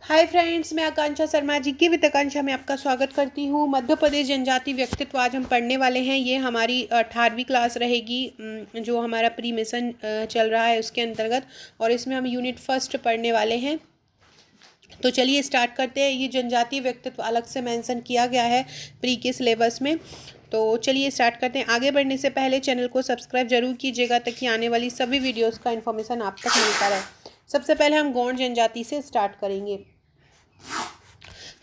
Hi friends, मैं आकांक्षा शर्मा जी की वित्त आकांक्षा में आपका स्वागत करती हूँ। मध्य प्रदेश जनजाति व्यक्तित्व आज हम पढ़ने वाले हैं। ये हमारी 18वीं क्लास रहेगी, जो हमारा प्री मिशन चल रहा है उसके अंतर्गत, और इसमें हम यूनिट फर्स्ट पढ़ने वाले हैं। तो चलिए स्टार्ट करते हैं। ये जनजातीय व्यक्तित्व अलग से मेंशन किया गया है प्री के सिलेबस में। तो चलिए स्टार्ट करते हैं। आगे बढ़ने से पहले चैनल को सब्सक्राइब जरूर कीजिएगा ताकि आने वाली सभी वीडियोस का इन्फॉर्मेशन आप तक मिलता रहे। सबसे पहले हम गौड़ जनजाति से स्टार्ट करेंगे।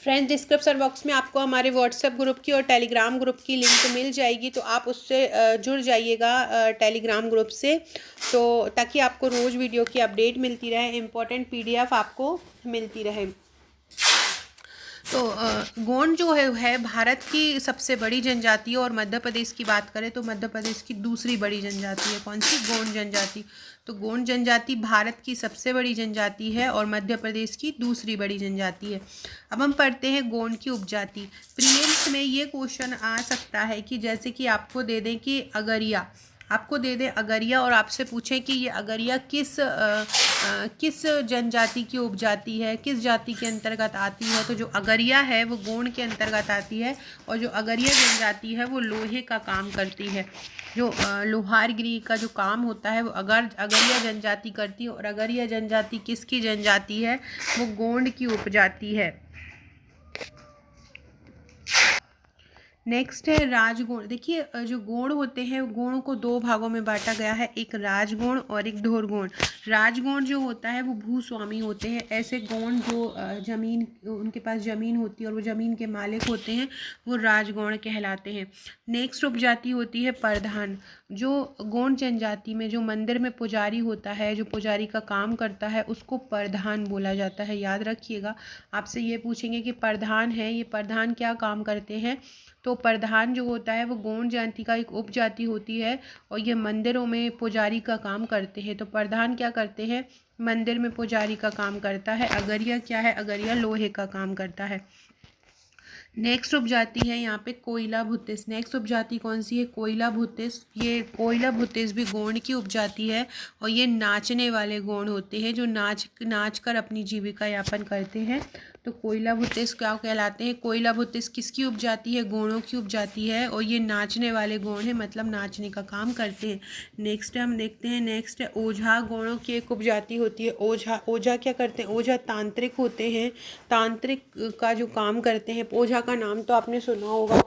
फ्रेंड्स, डिस्क्रिप्शन बॉक्स में आपको हमारे व्हाट्सएप ग्रुप की और टेलीग्राम ग्रुप की लिंक मिल जाएगी, तो आप उससे जुड़ जाइएगा टेलीग्राम ग्रुप से, तो ताकि आपको रोज़ वीडियो की अपडेट मिलती रहे, इम्पोर्टेंट पीडीएफ आपको मिलती रहे। तो गोंड जो है भारत की सबसे बड़ी जनजाति है, और मध्य प्रदेश की बात करें तो मध्य प्रदेश की दूसरी बड़ी जनजाति है। कौन सी? गोंड जनजाति। तो गोंड जनजाति भारत की सबसे बड़ी जनजाति है और मध्य प्रदेश की दूसरी बड़ी जनजाति है। अब हम पढ़ते हैं गोंड की उपजाति। प्रीलिम्स में ये क्वेश्चन आ सकता है कि जैसे कि आपको दे दें कि अगरिया, आपको दे दें अगरिया और आपसे पूछें कि ये अगरिया किस जनजाति की उपजाति है, किस जाति के अंतर्गत आती है। तो जो अगरिया है वो गोंड के अंतर्गत आती है, और जो अगरिया जनजाति है वो लोहे का काम करती है। जो लोहारगिरी का जो काम होता है वो अगरिया जनजाति करती है, और अगरिया जनजाति किसकी जनजाति है? वो गोंड की उपजाति है। नेक्स्ट है राजगोण। देखिए, जो गोण होते हैं गोणों को दो भागों में बांटा गया है, एक राजगोण और एक ढोरगोण। राजगोण जो होता है वो भूस्वामी होते हैं। ऐसे गोण जो जमीन, उनके पास ज़मीन होती है और वो ज़मीन के मालिक होते हैं, वो राजगोण कहलाते हैं। नेक्स्ट उपजाति होती है प्रधान। जो गोंड जनजाति में जो मंदिर में पुजारी होता है, जो पुजारी का काम करता है, उसको प्रधान बोला जाता है। याद रखिएगा, आपसे ये पूछेंगे कि प्रधान है, ये प्रधान क्या काम करते हैं। तो प्रधान जो होता है वो गोंड जाति का एक उपजाति होती है, और ये मंदिरों में पुजारी का काम करते हैं। तो प्रधान क्या करते हैं? मंदिर में पुजारी का काम करता है। अगरिया क्या है? अगरिया लोहे का काम करता है। नेक्स्ट उपजाति है यहाँ पे कोयला भूतिस। नेक्स्ट उपजाति कौन सी है? कोयला भूतिस। ये कोयला भूतिस भी गोंड की उपजाति है, और ये नाचने वाले गोंड होते हैं जो नाच कर अपनी जीविका यापन करते हैं। तो कोयला भूतिस क्या कहलाते हैं? कोयला भूतिस किसकी उपजाति है? गोंडों की उपजाति है, और ये नाचने वाले गोंड है, मतलब नाचने का काम करते हैं। नेक्स्ट हम देखते हैं, नेक्स्ट है ओझा। गोंडों की एक उपजाति होती है ओझा। ओझा क्या करते हैं? ओझा तांत्रिक होते हैं, तांत्रिक का जो काम करते हैं। ओझा का नाम तो आपने सुना होगा,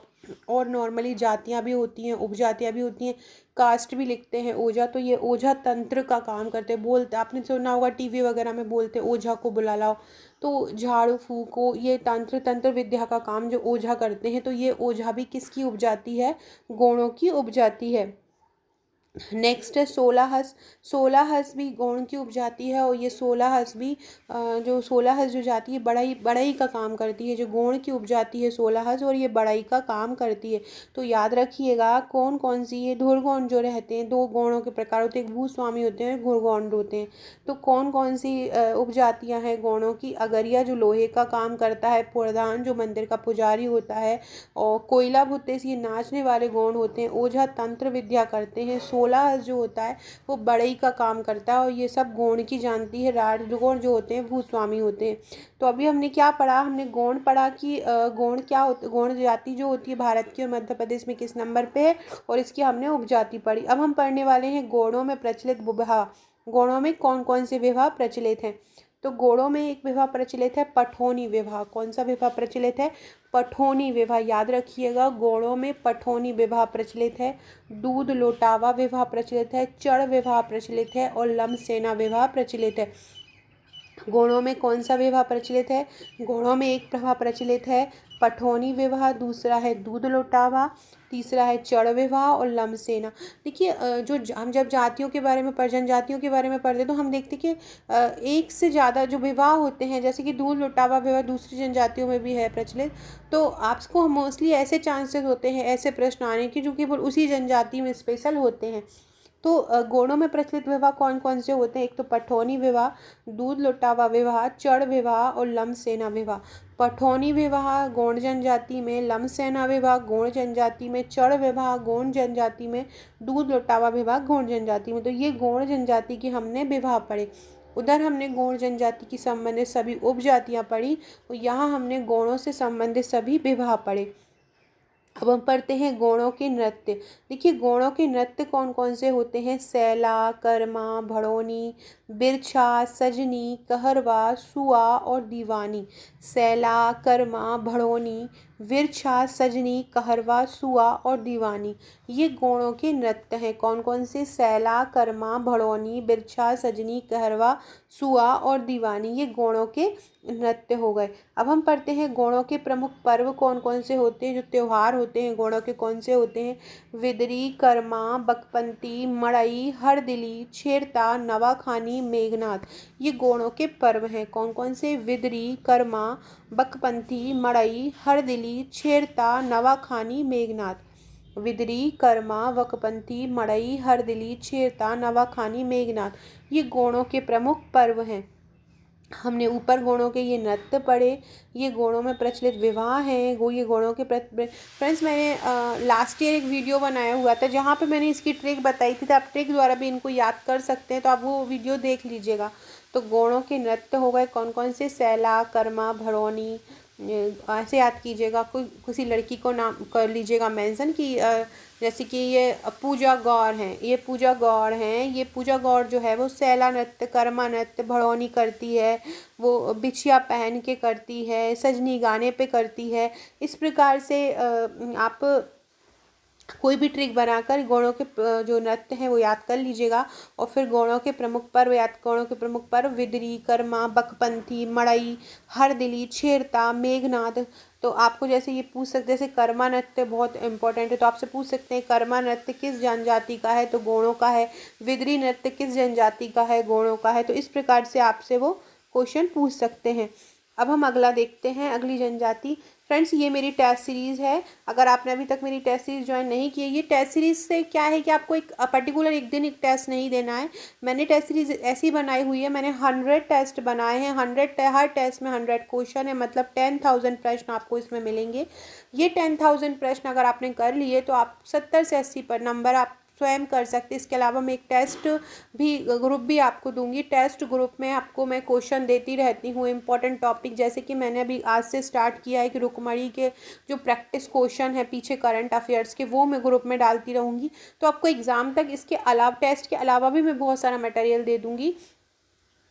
और नॉर्मली जातियां भी होती हैं, उपजातियां भी होती हैं, कास्ट भी लिखते हैं ओझा। तो ये ओझा तंत्र का काम करते हैं। बोलते आपने सुना होगा टीवी वगैरह में बोलते हैं ओझा को बुला लाओ, तो झाड़ू फूको, ये तंत्र विद्या का काम जो ओझा करते हैं। तो ये ओझा भी किसकी उपजाति है? गोणों की उपजाति है। नेक्स्ट है सोलाहस। सोलाहस भी गोंड की उपजाति है, और ये सोलाहस भी जो सोलाहस जो जाति है बढ़ई का काम करती है। जो गोंड की उपजाति है सोलाहस, और ये बढ़ई का काम करती है। तो याद रखिएगा कौन कौन सी ये धुरगोंड जो रहते हैं, दो गोंडों के प्रकार होते हैं, एक भूस्वामी होते हैं, घुरगोंड होते हैं। तो कौन कौन सी उपजातियां हैं गोंडों की? अगरिया जो लोहे का काम करता है, प्रधान जो मंदिर का पुजारी होता है, और कोयला भूतिस ये नाचने वाले गोंड होते हैं, ओझा तंत्र विद्या करते हैं, सोलह जो होता है वो बढ़ई का काम करता है, और ये सब गोंड की जानती है। राजगोंड जो होते हैं भूस्वामी होते हैं। तो अभी हमने क्या पढ़ा? हमने गोंड पढ़ा कि गोंड क्या होता, गोंड जाति जो होती है भारत की और मध्य प्रदेश में किस नंबर पे है, और इसकी हमने उपजाति पढ़ी। अब हम पढ़ने वाले हैं गोंडों में प्रचलित विवाह। गोंडों में कौन कौन से विवाह प्रचलित हैं? तो गोंडों में एक विवाह प्रचलित है पठौनी विवाह। कौन सा विवाह प्रचलित है? पठौनी विवाह। याद रखिएगा, गोंडों में पठौनी विवाह प्रचलित है। दूध लोटावा विवाह प्रचलित है, चढ़ विवाह प्रचलित है, और लमसेना विवाह प्रचलित है। गोंडों में कौन सा विवाह प्रचलित है? गोंडों में एक विवाह प्रचलित है पठौनी विवाह, दूसरा है दूध लोटावा, तीसरा है चढ़ विवाह, और लमसेना। देखिए, हम जब जातियों के बारे में जनजातियों के बारे में पढ़ते तो हम देखते कि एक से ज़्यादा जो विवाह होते हैं, जैसे कि दूध लोटावा विवाह दूसरी जनजातियों में भी है प्रचलित। तो आपको मोस्टली ऐसे चांसेस होते हैं, ऐसे प्रश्न आने की जो केवल उसी जनजाति में स्पेशल होते हैं। तो गोंडों में प्रचलित विवाह कौन कौन से होते हैं? एक तो पठौनी विवाह, दूध लोटावा विवाह, चढ़ विवाह, और लमसेना विवाह। पठौनी विवाह गोंड जनजाति में, लमसेना विवाह गोंड जनजाति में, चढ़ विवाह गोंड जनजाति में, दूध लोटावा विवाह गोंड जनजाति में। तो ये गोंड जनजाति के हमने विवाह पढ़े। उधर हमने गौड़ जनजाति की संबंधित सभी उपजातियाँ पढ़ी और यहाँ हमने गौड़ों से संबंधित सभी विवाह पढ़े। अब हम पढ़ते हैं गौड़ों के नृत्य। देखिए गौड़ों के नृत्य कौन कौन से होते हैं। सैला, कर्मा, भड़ोनी, बिरछा, सजनी, कहरवा, सुआ और दीवानी। सैला, कर्मा, भड़ोनी, विरछा, सजनी, कहरवा, सुआ और दीवानी, ये गौड़ों के नृत्य हैं। कौन कौन से। सैला, कर्मा, भड़ोनी, बिरछा, सजनी, कहरवा, सुआ और दीवानी, ये गौड़ों के नृत्य हो गए। अब हम पढ़ते हैं गौड़ों के प्रमुख पर्व कौन कौन से होते हैं, जो त्योहार होते हैं गौड़ों के कौन से होते हैं। विदरी, कर्मा, बकपंती, मड़ई, हरदिली, छेरता, नवाखानी, मेघनाथ, ये गौड़ों के पर्व हैं। कौन कौन से। विदरी, कर्मा, बकपंती, मड़ई, हरदिली, छेरता, नवाखानी, मेघनाथ। विदरी, कर्मा, बकपंती, मड़ई, हरदिली, छेरता, नवाखानी, मेघनाथ, ये गौड़ों के प्रमुख पर्व हैं। हमने ऊपर गौड़ों के ये नृत्य पढ़े, ये गौड़ों में प्रचलित विवाह हैं। ये गौड़ों के फ्रेंड्स मैंने लास्ट ईयर एक वीडियो बनाया हुआ था जहाँ पे मैंने इसकी ट्रिक बताई थी, तो आप ट्रिक द्वारा भी इनको याद कर सकते हैं, तो आप वो वीडियो देख लीजिएगा। तो गौड़ों के नृत्य हो गए कौन कौन से। सैला, कर्मा, भड़ोनी, ऐसे याद कीजिएगा। कोई किसी लड़की को नाम कर लीजिएगा मेंशन कि जैसे कि ये पूजा गौड़ हैं, ये पूजा गौड़ हैं, ये पूजा गौड़ जो है वो सैला नृत्य, कर्मा नृत्य, भड़ोनी करती है, वो बिछिया पहन के करती है, सजनी गाने पे करती है। इस प्रकार से आप कोई भी ट्रिक बनाकर गौड़ों के जो नृत्य हैं वो याद कर लीजिएगा। और फिर गौड़ों के प्रमुख पर्व गौड़ों के प्रमुख पर्व विदरी, कर्मा, बकपंथी, मड़ई, हरदिली, छेरता, मेघनाथ। तो आपको जैसे ये पूछ सकते हैं, जैसे कर्मा नृत्य बहुत इंपॉर्टेंट है, तो आपसे पूछ सकते हैं कर्मा नृत्य किस जनजाति का है, तो गौड़ों का है। विदरी नृत्य किस जनजाति का है, गौड़ों का है। तो इस प्रकार से आपसे वो क्वेश्चन पूछ सकते हैं। अब हम अगला देखते हैं, अगली जनजाति। फ्रेंड्स ये मेरी टेस्ट सीरीज़ है। अगर आपने अभी तक मेरी टेस्ट सीरीज़ ज्वाइन नहीं की है, ये टेस्ट सीरीज़ से क्या है कि आपको एक पर्टिकुलर एक दिन एक टेस्ट नहीं देना है। मैंने टेस्ट सीरीज़ ऐसी बनाई हुई है, मैंने 100 टेस्ट बनाए हैं। 100 हर टेस्ट में 100 क्वेश्चन है, मतलब 10,000 प्रश्न आपको इसमें मिलेंगे। ये 10,000 प्रश्न अगर आपने कर लिए तो आप 70 से 80 पर नंबर आप स्वयं कर सकते हैं। इसके अलावा मैं एक टेस्ट भी ग्रुप भी आपको दूंगी। टेस्ट ग्रुप में आपको मैं क्वेश्चन देती रहती हूँ इंपॉर्टेंट टॉपिक, जैसे कि मैंने अभी आज से स्टार्ट किया है कि रुक्मणी के जो प्रैक्टिस क्वेश्चन है पीछे करंट अफेयर्स के, वो मैं ग्रुप में डालती रहूँगी। तो आपको एग्ज़ाम तक इसके अलावा टेस्ट के अलावा भी मैं बहुत सारा मटेरियल दे दूँगी।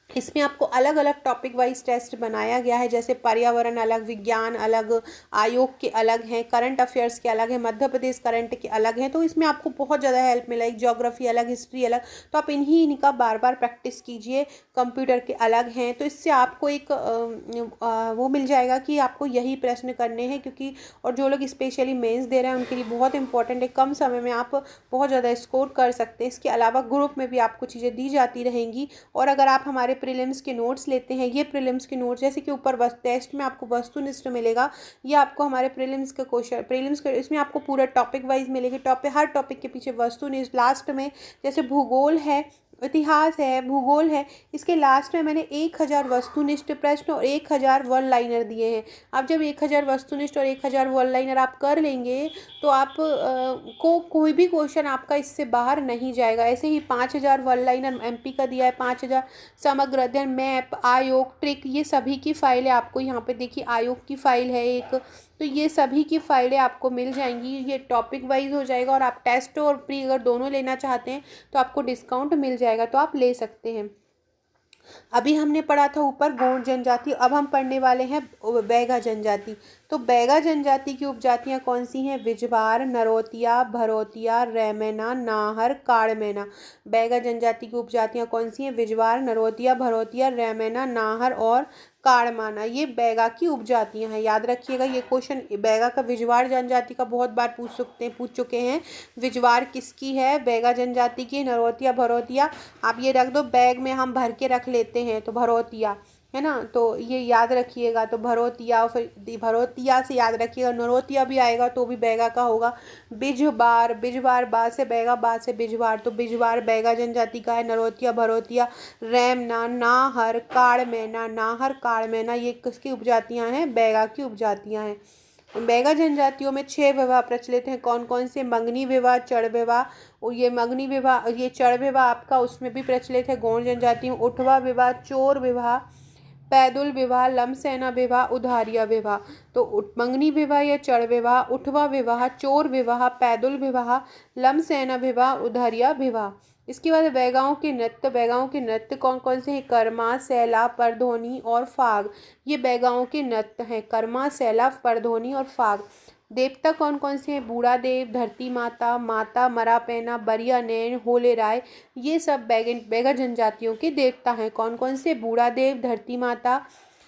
इसमें आपको अलग अलग टॉपिक वाइज टेस्ट बनाया गया है, जैसे पर्यावरण अलग, विज्ञान अलग, आयोग के अलग हैं, करंट अफेयर्स के अलग हैं, मध्य प्रदेश करंट के अलग हैं। तो इसमें आपको बहुत ज़्यादा हेल्प मिला है। ज्योग्राफी अलग, हिस्ट्री अलग, तो आप इनका बार बार प्रैक्टिस कीजिए। कंप्यूटर के अलग हैं, तो इससे आपको एक वो मिल जाएगा कि आपको यही प्रश्न करने हैं, क्योंकि और जो लोग स्पेशली मेंस दे रहे हैं उनके लिए बहुत इंपॉर्टेंट है। कम समय में आप बहुत ज़्यादा स्कोर कर सकते हैं। इसके अलावा ग्रुप में भी आपको चीज़ें दी जाती रहेंगी। और अगर आप हमारे प्रीलिम्स के नोट्स लेते हैं, ये प्रीलिम्स के नोट्स जैसे कि ऊपर टेस्ट में आपको वस्तुनिष्ठ मिलेगा, ये आपको हमारे प्रीलिम्स का क्वेश्चन इसमें आपको पूरा टॉपिक वाइज मिलेगी। हर टॉपिक के पीछे वस्तुनिष्ठ लास्ट में, जैसे भूगोल है, इतिहास है, भूगोल है, इसके लास्ट में मैंने 1000 वस्तुनिष्ठ प्रश्न और 1000 वन लाइनर दिए हैं। आप जब 1000 वस्तुनिष्ठ और 1000 वन लाइनर आप कर लेंगे तो आप को कोई भी क्वेश्चन आपका इससे बाहर नहीं जाएगा। ऐसे ही 5000 वन लाइनर एमपी का दिया है, 5000 समग्र अध्ययन, मैप, आयोग, ट्रिक, ये सभी की फाइलें आपको यहाँ पे देखिए, आयोग की फाइल है एक, तो ये सभी की फाइलें आपको मिल जाएंगी। ये टॉपिक वाइज हो जाएगा, और आप टेस्ट और प्री अगर दोनों लेना चाहते हैं तो आपको डिस्काउंट मिल जाएगा, तो आप ले सकते हैं। अभी हमने पढ़ा था ऊपर गौड़ जनजाति, अब हम पढ़ने वाले हैं बैगा जनजाति। तो बैगा जनजाति की उपजातियां कौन सी हैं। विजवार, नरोतिया, भरोतिया, रैमैना, नाहर, काड़मैना। बैगा जनजाति की उपजातियां कौन सी हैं। विजवार, नरोतिया, भरोतिया, रैमैना, नाहर और काड़माना, ये बैगा की उपजातियां हैं। याद रखिएगा ये क्वेश्चन बैगा का विजवार जनजाति का बहुत बार पूछ चुके हैं। विजवार किसकी है। बैगा जनजाति की। नरोतिया, भरोतिया आप ये रख दो, बैग में हम भर के रख लेते हैं, तो भरोतिया है ना, तो ये याद रखिएगा। तो भरोतिया, फिर भरोतिया से याद रखिएगा, नरोतिया भी आएगा तो भी बैगा का होगा। बिजबार, बिजबार बा से बैगा, बा से बिजबार, तो बिजबार बैगा जनजाति का है। नरोतिया, भरोतिया, रैमना, नाहर, काड़मैना, नाहर, काड़मैना, ये किसकी उपजातियां हैं। बैगा की उपजातियां हैं। बैगा जनजातियों में 6 विवाह प्रचलित हैं। कौन कौन से? मंगनी विवाह, चढ़ विवाह, और ये मंगनी विवाह, ये चढ़ विवाह आपका उसमें भी प्रचलित है गौड़ जनजाति में। उठवा विवाह, चोर विवाह, पैदुल विवाह, लमसेना विवाह, उधारिया विवाह। तो मंगनी विवाह या चढ़ विवाह, उठवा विवाह, चोर विवाह, पैदुल विवाह, लमसेना विवाह, उधारिया विवाह। इसके बाद बैगाओं के नृत्य। बैगाओं के नृत्य कौन कौन से हैं? कर्मा, सैला, परधोनी और फाग। ये बैगाओं के नृत्य हैं, कर्मा, सैला, परधोनी और फाग। देवता कौन कौन से हैं? बूढ़ा देव, धरती माता, माता मरापैना, बरिया नैन, होले राय। ये सब बैगा जनजातियों के देवता हैं। कौन कौन से? बूढ़ा देव, धरती माता,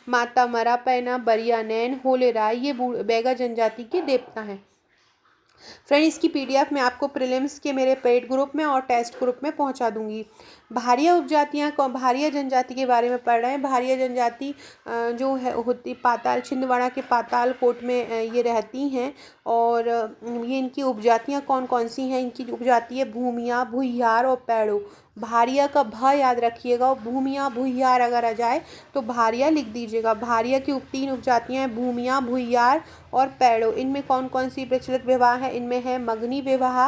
माता मरापैना, बरिया नैन, होले राय। ये बैगा जनजाति के देवता हैं। फ्रेंड, इसकी पीडीएफ मैं आपको प्रीलिम्स के मेरे पेड ग्रुप में और टेस्ट ग्रुप में पहुंचा दूंगी। भारिया उपजातियाँ कौन? भारिया जनजाति के बारे में पढ़ रहे हैं। भारिया जनजाति जो है होती पाताल छिंदवाड़ा के पाताल कोट में ये रहती हैं। और ये इनकी उपजातियाँ कौन कौन सी हैं? इनकी उपजाति है भूमिया, भुइयार और पैड़ो। भारिया का भ याद रखिएगा, और भूमिया भुइयार अगर आ जाए तो भारिया लिख दीजिएगा। भारिया की 3 उपजातियाँ हैं, भूमिया, भुइयार और पैड़ो। इनमें कौन कौन सी प्रचलित विवाह है? इनमें है मंगनी विवाह,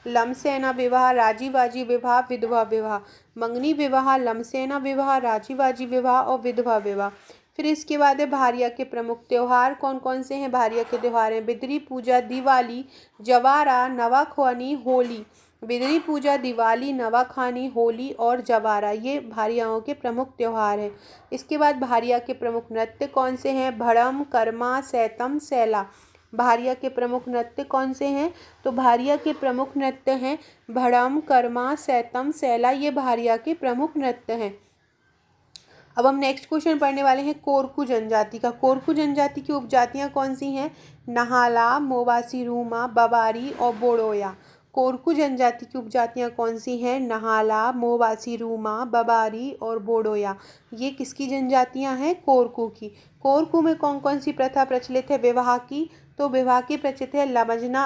लमसेना विवाह, राजीवाजी विवाह, विधवा विवाह। मंगनी विवाह, लमसेना विवाह, राजीवाजी विवाह और विधवा विवाह। फिर इसके बाद है भारिया के प्रमुख त्यौहार कौन कौन से हैं? भारिया के त्यौहार हैं बिदरी पूजा, दिवाली, जवारा, नवाखानी, होली। बिदरी पूजा, दिवाली, नवाखानी, होली और जवारा, ये भारियाओं के प्रमुख त्यौहार हैं। इसके बाद भारिया के प्रमुख नृत्य कौन से हैं? भड़म, कर्मा, सैतम, सैला। भारिया के प्रमुख नृत्य कौन से हैं? तो भारिया के प्रमुख नृत्य हैं भड़म, कर्मा, सैतम, सैला। ये भारिया के प्रमुख नृत्य हैं। अब हम नेक्स्ट क्वेश्चन पढ़ने वाले हैं कोरकू जनजाति का। कोरकू जनजाति की उपजातियां कौन सी हैं? नहाला, मोबासी रूमा, बबारी और बोड़ोया। कोरकू जनजाति की उपजातियां कौन सी हैं? नहाला, मोबासी रूमा, बबारी और बोड़ोया। ये किसकी जनजातियां हैं? कोरकू की। कोरकू में कौन कौन सी प्रथा प्रचलित है विवाह की? तो विवाह की प्रचलित है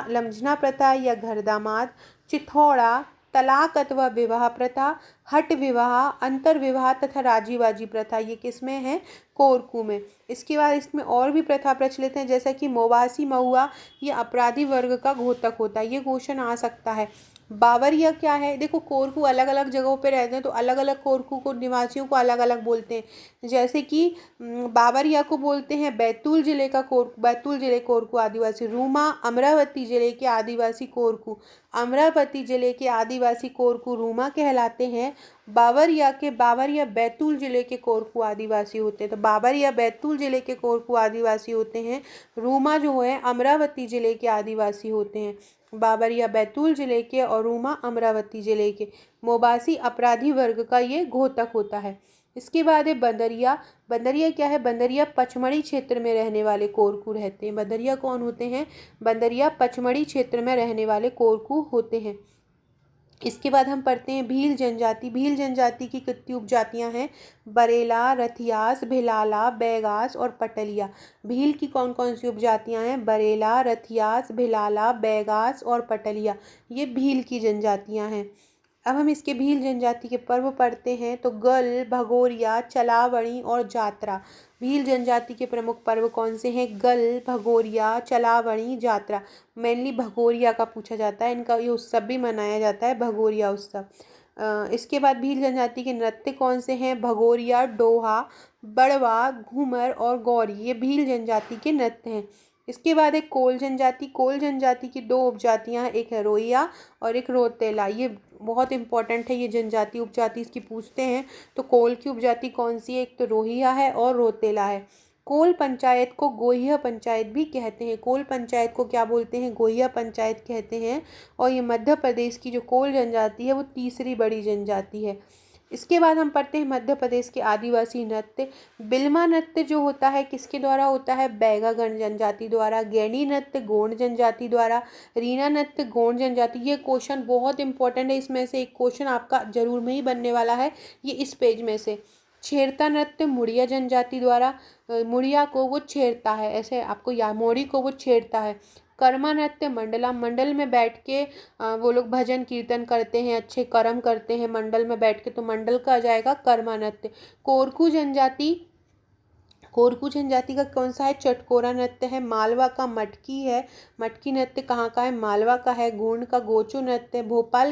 लमझना प्रथा या घर दामाद, चिथौड़ा, तलाक अथवा विवाह प्रथा, हट विवाह, अंतर विवाह तथा राजीवाजी प्रथा। ये किसमें है? कोरकू में। इसके बाद इसमें और भी प्रथा प्रचलित हैं, जैसा कि मोबासी महुआ, ये अपराधी वर्ग का घोतक होता है। ये क्वेश्चन आ सकता है। बावरिया क्या है? देखो, कोरकू अलग अलग जगहों पे रहते हैं, तो अलग अलग कोरकू को निवासियों को अलग अलग बोलते हैं। जैसे कि बावरिया को बोलते हैं बैतूल जिले का बैतूल जिले कोरकू आदिवासी। रूमा अमरावती जिले के आदिवासी कोरकू। अमरावती जिले के आदिवासी कोरकू रूमा कहलाते हैं। बावरिया बैतूल जिले के कोरकू आदिवासी होते हैं। तो बावरिया बैतूल जिले के कोरकू आदिवासी होते हैं। रूमा जो है अमरावती जिले के आदिवासी होते हैं। बावरिया बैतूल जिले के और रूमा अमरावती जिले के। मोबासी अपराधी वर्ग का ये घोतक होता है। इसके बाद है बंदरिया। बंदरिया क्या है? बंदरिया पचमढ़ी क्षेत्र में रहने वाले कोरकू रहते हैं। बंदरिया कौन होते हैं? बंदरिया पचमढ़ी क्षेत्र में रहने वाले कोरकू होते हैं। इसके बाद हम पढ़ते हैं भील जनजाति। भील जनजाति की कितनी उपजातियां हैं? बरेला, रथियास, भिलाला, बैगास और पटलिया। भील की कौन कौन सी उपजातियां हैं? बरेला, रथियास, भिलाला, बैगास और पटलिया। ये भील की जनजातियां हैं। अब हम इसके भील जनजाति के पर्व पढ़ते हैं। तो गल, भगोरिया, चलावणी और जात्रा। भील जनजाति के प्रमुख पर्व कौन से हैं? गल, भगोरिया, चलावणी, जात्रा। मेनली भगोरिया का पूछा जाता है। इनका ये उत्सव भी मनाया जाता है, भगोरिया उत्सव। इसके बाद भील जनजाति के नृत्य कौन से हैं? भगोरिया, डोहा, बड़वा, घूमर और गौरी। ये भील जनजाति के नृत्य हैं। इसके बाद एक कोल जनजाति। कोल जनजाति की 2 उपजातियां हैं, एक है रोहिया और एक रोतेला। ये बहुत इंपॉर्टेंट है, ये जनजाति उपजाति इसकी पूछते हैं। तो कोल की उपजाति कौन सी है? एक तो रोहिया है और रोतेला है। कोल पंचायत को गोहिया पंचायत भी कहते हैं। कोल पंचायत को क्या बोलते हैं? गोहिया पंचायत कहते हैं। और ये मध्य प्रदेश की जो कोल जनजाति है वो तीसरी बड़ी जनजाति है। इसके बाद हम पढ़ते हैं मध्य प्रदेश के आदिवासी नृत्य। बिल्मा नृत्य जो होता है किसके द्वारा होता है? बैगा गण जनजाति द्वारा। गैंडी नृत्य गोंड जनजाति द्वारा। रीना नृत्य गोंड जनजाति। ये क्वेश्चन बहुत इंपॉर्टेंट है, इसमें से एक क्वेश्चन आपका जरूर में ही बनने वाला है, ये इस पेज में से। छेरता नृत्य मुड़िया जनजाति द्वारा। मुड़िया को वो छेड़ता है, ऐसे आपको या मोड़ी को वो छेड़ता है। कर्मा नृत्य मंडला, मंडल में बैठ के वो लोग भजन कीर्तन करते हैं, अच्छे कर्म करते हैं मंडल में बैठ के, तो मंडल का आ जाएगा कर्मा नृत्य। कोरकू जनजाति कोरकू जनजाति का कौन सा है? चटकोरा नृत्य है। मालवा का मटकी है। मटकी नृत्य कहाँ का है? मालवा का है। गोंड का गोचू नृत्य। भोपाल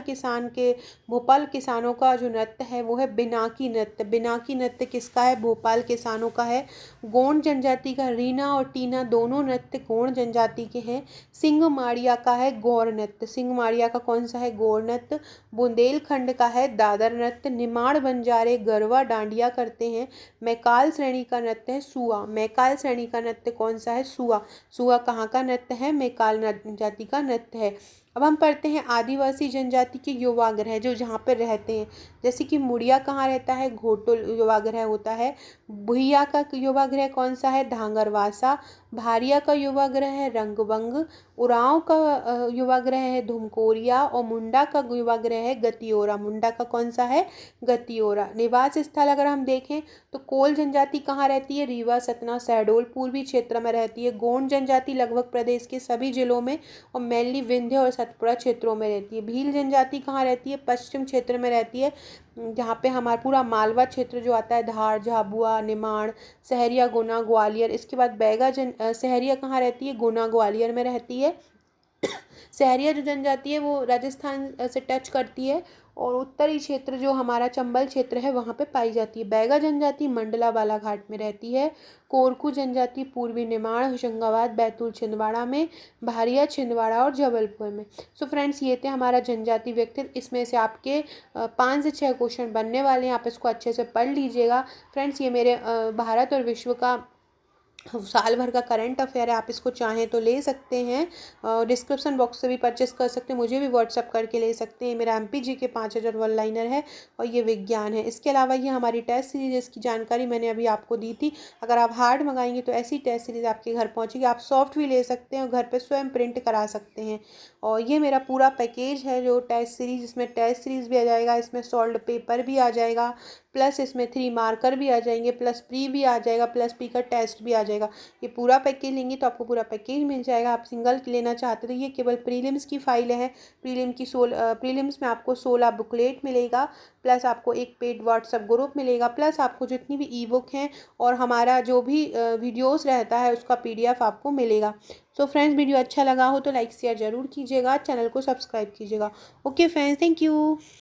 किसानों का जो नृत्य है वो है बिनाकी नृत्य। बिनाकी नृत्य किसका है? भोपाल किसानों का है। गोंड जनजाति का रीना और टीना दोनों नृत्य गोंड जनजाति के हैं। सिंह माड़िया का है गौर नृत्य। सिंह माड़िया का कौन सा है? गौर नृत्य। बुंदेलखंड का है दादर नृत्य। निमाड़ बंजारे गरबा डांडिया करते हैं। मैकाल श्रेणी का नृत्य है सुआ। मैकाल श्रेणी का नृत्य कौन सा है? सुआ। सुआ कहाँ का नृत्य है? मैकाल जाति का नृत्य है। अब हम पढ़ते हैं आदिवासी जनजाति के युवागृह जो जहाँ पर रहते हैं। जैसे कि मुड़िया कहाँ रहता है? घोटुल युवागृह होता है। भुइया का युवागृह कौन सा है? धांगरवासा। भारिया का युवागृह है रंगबंग। उरांव का युवागृह है धुमकोरिया। और मुंडा का युवागृह है गतियोरा। मुंडा का कौन सा है? गतियोरा। निवास स्थल अगर हम देखें तो कोल जनजाति कहाँ रहती है? रीवा, सतना, शहडोल पूर्वी क्षेत्र में रहती है। गोंड जनजाति लगभग प्रदेश के सभी जिलों में और मेनली विंध्य और सतपुड़ा क्षेत्रों में रहती है। भील जनजाति कहाँ रहती है? पश्चिम क्षेत्र में रहती है, जहाँ पे हमारा पूरा मालवा क्षेत्र जो आता है, धार, झाबुआ, निमाड़, सहरिया, गुना, ग्वालियर। इसके बाद सहरिया कहाँ रहती है? गुना, ग्वालियर में रहती है। सहरिया जो जनजाति है वो राजस्थान से टच करती है और उत्तरी क्षेत्र जो हमारा चंबल क्षेत्र है वहाँ पे पाई जाती है। बैगा जनजाति मंडला बालाघाट में रहती है। कोरकू जनजाति पूर्वी निमाड़, होशंगाबाद, बैतूल, छिंदवाड़ा में। भारिया छिंदवाड़ा और जबलपुर में। सो फ्रेंड्स, ये थे हमारा जनजाति व्यक्तित्व। इसमें से आपके 5 से 6 क्वेश्चन बनने वाले हैं। आप इसको अच्छे से पढ़ लीजिएगा। फ्रेंड्स, ये मेरे भारत और विश्व का साल भर का करंट अफेयर है। आप इसको चाहें तो ले सकते हैं। डिस्क्रिप्शन बॉक्स से भी परचेस कर सकते हैं। मुझे भी व्हाट्सअप करके ले सकते हैं। मेरा MPG के 5000 वन लाइनर है और ये विज्ञान है। इसके अलावा ये हमारी टेस्ट सीरीज, इसकी जानकारी मैंने अभी आपको दी थी। अगर आप हार्ड मंगाएंगे तो ऐसी टेस्ट सीरीज आपके घर पहुँचेगी। आप सॉफ्ट भी ले सकते हैं और घर पर स्वयं प्रिंट करा सकते हैं। और ये मेरा पूरा पैकेज है जो टेस्ट सीरीज, इसमें टेस्ट सीरीज भी आ जाएगा, इसमें सॉल्व्ड पेपर भी आ जाएगा, प्लस इसमें 3 मार्कर भी आ जाएंगे, प्लस प्री भी आ जाएगा, प्लस पी का टेस्ट भी आ जाएगा। ये पूरा पैकेज लेंगे तो आपको पूरा पैकेज मिल जाएगा। आप सिंगल लेना चाहते तो ये केवल प्रीलिम्स की फाइल है। प्रीलिम्स में आपको 16 बुकलेट मिलेगा, प्लस आपको एक पेड व्हाट्सएप ग्रुप मिलेगा, प्लस आपको जितनी भी ई बुक हैं और हमारा जो भी वीडियोस रहता है उसका PDF आपको मिलेगा। सो फ्रेंड्स, वीडियो अच्छा लगा हो तो लाइक शेयर ज़रूर कीजिएगा, चैनल को सब्सक्राइब कीजिएगा। Okay friends, thank you.